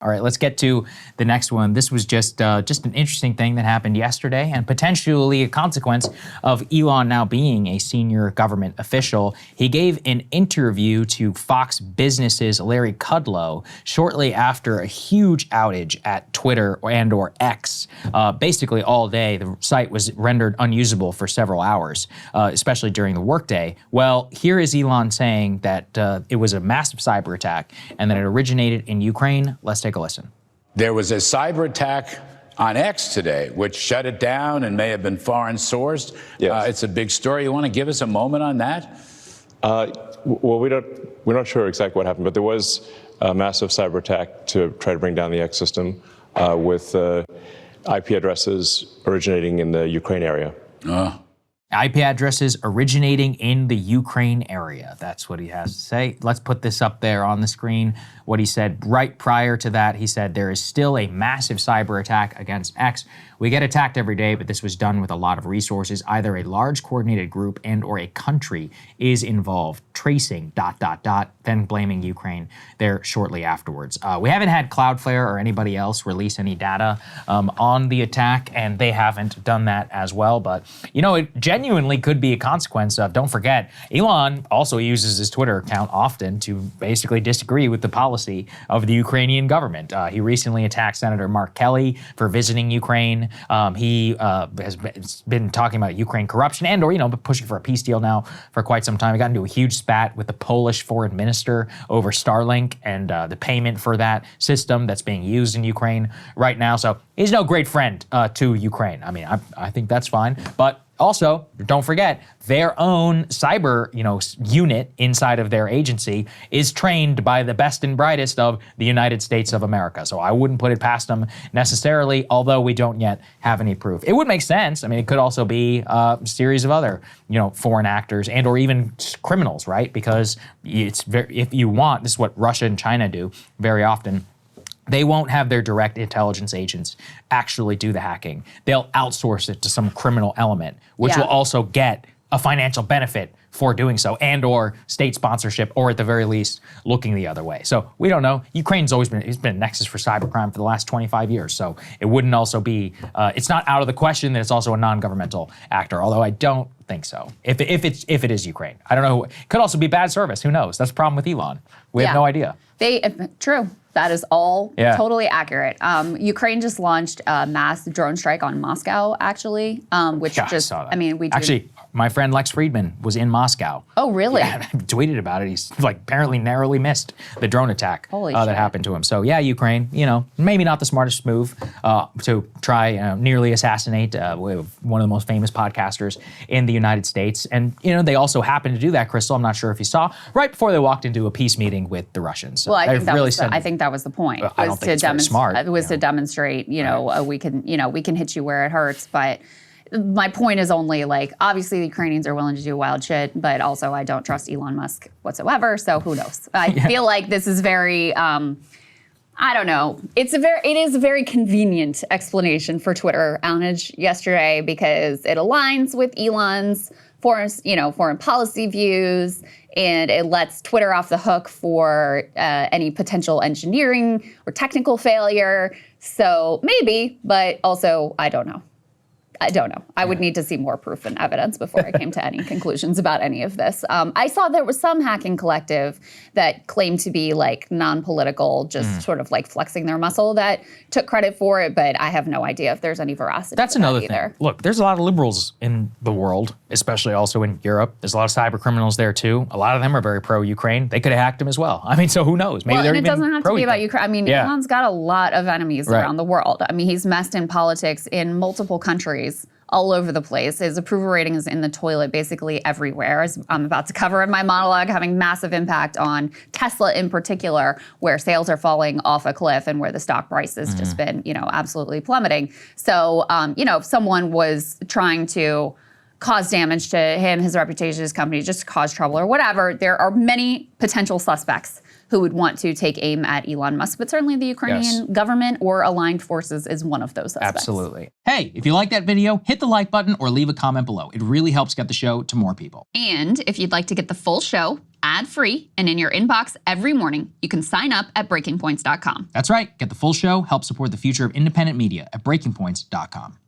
All right, let's get to the next one. This was just an interesting thing that happened yesterday and potentially a consequence of Elon now being a senior government official. He gave an interview to Fox Business's Larry Kudlow shortly after a huge outage at Twitter or X. Basically all day, the site was rendered unusable for several hours, especially during the workday. Well, here is Elon saying that it was a massive cyber attack and that it originated in Ukraine. Let's take a listen. There was a cyber attack on X today, which shut it down and may have been foreign sourced. Yes. It's a big story. You want to give us a moment on that? Well, we're not sure exactly what happened, but there was a massive cyber attack to try to bring down the X system with IP addresses originating in the Ukraine area. IP addresses originating in the Ukraine area. That's what he has to say. Let's put this up there on the screen. What he said right prior to that, he said, there is still a massive cyber attack against X. We get attacked every day, but this was done with a lot of resources. Either a large coordinated group and or a country is involved. Tracing ... then blaming Ukraine there shortly afterwards. We haven't had Cloudflare or anybody else release any data on the attack, and they haven't done that as well. But, you know, it genuinely could be a consequence of, don't forget, Elon also uses his Twitter account often to basically disagree with the policy of the Ukrainian government. He recently attacked Senator Mark Kelly for visiting Ukraine. He has been talking about Ukraine corruption and or, pushing for a peace deal now for quite some time. He got into a huge spat with the Polish foreign minister over Starlink and the payment for that system that's being used in Ukraine right now. So he's no great friend to Ukraine. I mean, I think that's fine. But also, don't forget, their own cyber, unit inside of their agency is trained by the best and brightest of the United States of America. So I wouldn't put it past them necessarily, although we don't yet have any proof. It would make sense. I mean, it could also be a series of other, foreign actors and or even criminals, right? Because if you want, this is what Russia and China do very often. They won't have their direct intelligence agents actually do the hacking. They'll outsource it to some criminal element, which will also get a financial benefit for doing so and or state sponsorship, or at the very least, looking the other way. So we don't know. Ukraine's always been a nexus for cybercrime for the last 25 years. So it wouldn't also be, it's not out of the question that it's also a non-governmental actor, although I don't think so. If it is Ukraine. I don't know. It could also be bad service. Who knows? That's the problem with Elon. We have no idea. True. That is all totally accurate. Ukraine just launched a mass drone strike on Moscow, actually, which I saw that. Actually, my friend Lex Friedman was in Moscow. Oh, really? Yeah, tweeted about it. He's apparently narrowly missed the drone attack that happened to him. So yeah, Ukraine, maybe not the smartest move to try nearly assassinate one of the most famous podcasters in the United States. And, they also happened to do that, Krystal, I'm not sure if you saw, right before they walked into a peace meeting with the Russians. So well, I think that was the point. I don't think it's very smart. It was to demonstrate, we can hit you where it hurts. But my point is only obviously the Ukrainians are willing to do wild shit, but also I don't trust Elon Musk whatsoever. So who knows? I feel like this is very, I don't know. It is a very convenient explanation for Twitter outage yesterday because it aligns with Elon's foreign policy views, and it lets Twitter off the hook for any potential engineering or technical failure. So maybe, but also I don't know. I would need to see more proof and evidence before I came to any conclusions about any of this. I saw there was some hacking collective that claimed to be non-political, just sort of flexing their muscle that took credit for it, but I have no idea if there's any veracity. That's another thing. Look, there's a lot of liberals in the world, especially also in Europe. There's a lot of cyber criminals there too. A lot of them are very pro-Ukraine. They could have hacked him as well. I mean, so who knows? Maybe they're even pro-Ukraine. It doesn't have to be about Ukraine. I mean, Elon's got a lot of enemies around the world. I mean, he's messed in politics in multiple countries all over the place. His approval rating is in the toilet basically everywhere, as I'm about to cover in my monologue, having massive impact on Tesla in particular, where sales are falling off a cliff and where the stock price has just been, absolutely plummeting. So, if someone was trying to cause damage to him, his reputation, his company, just cause trouble or whatever, there are many potential suspects who would want to take aim at Elon Musk, but certainly the Ukrainian government or aligned forces is one of those suspects. Absolutely. Hey, if you like that video, hit the like button or leave a comment below. It really helps get the show to more people. And if you'd like to get the full show ad-free and in your inbox every morning, you can sign up at breakingpoints.com. That's right. Get the full show, help support the future of independent media at breakingpoints.com.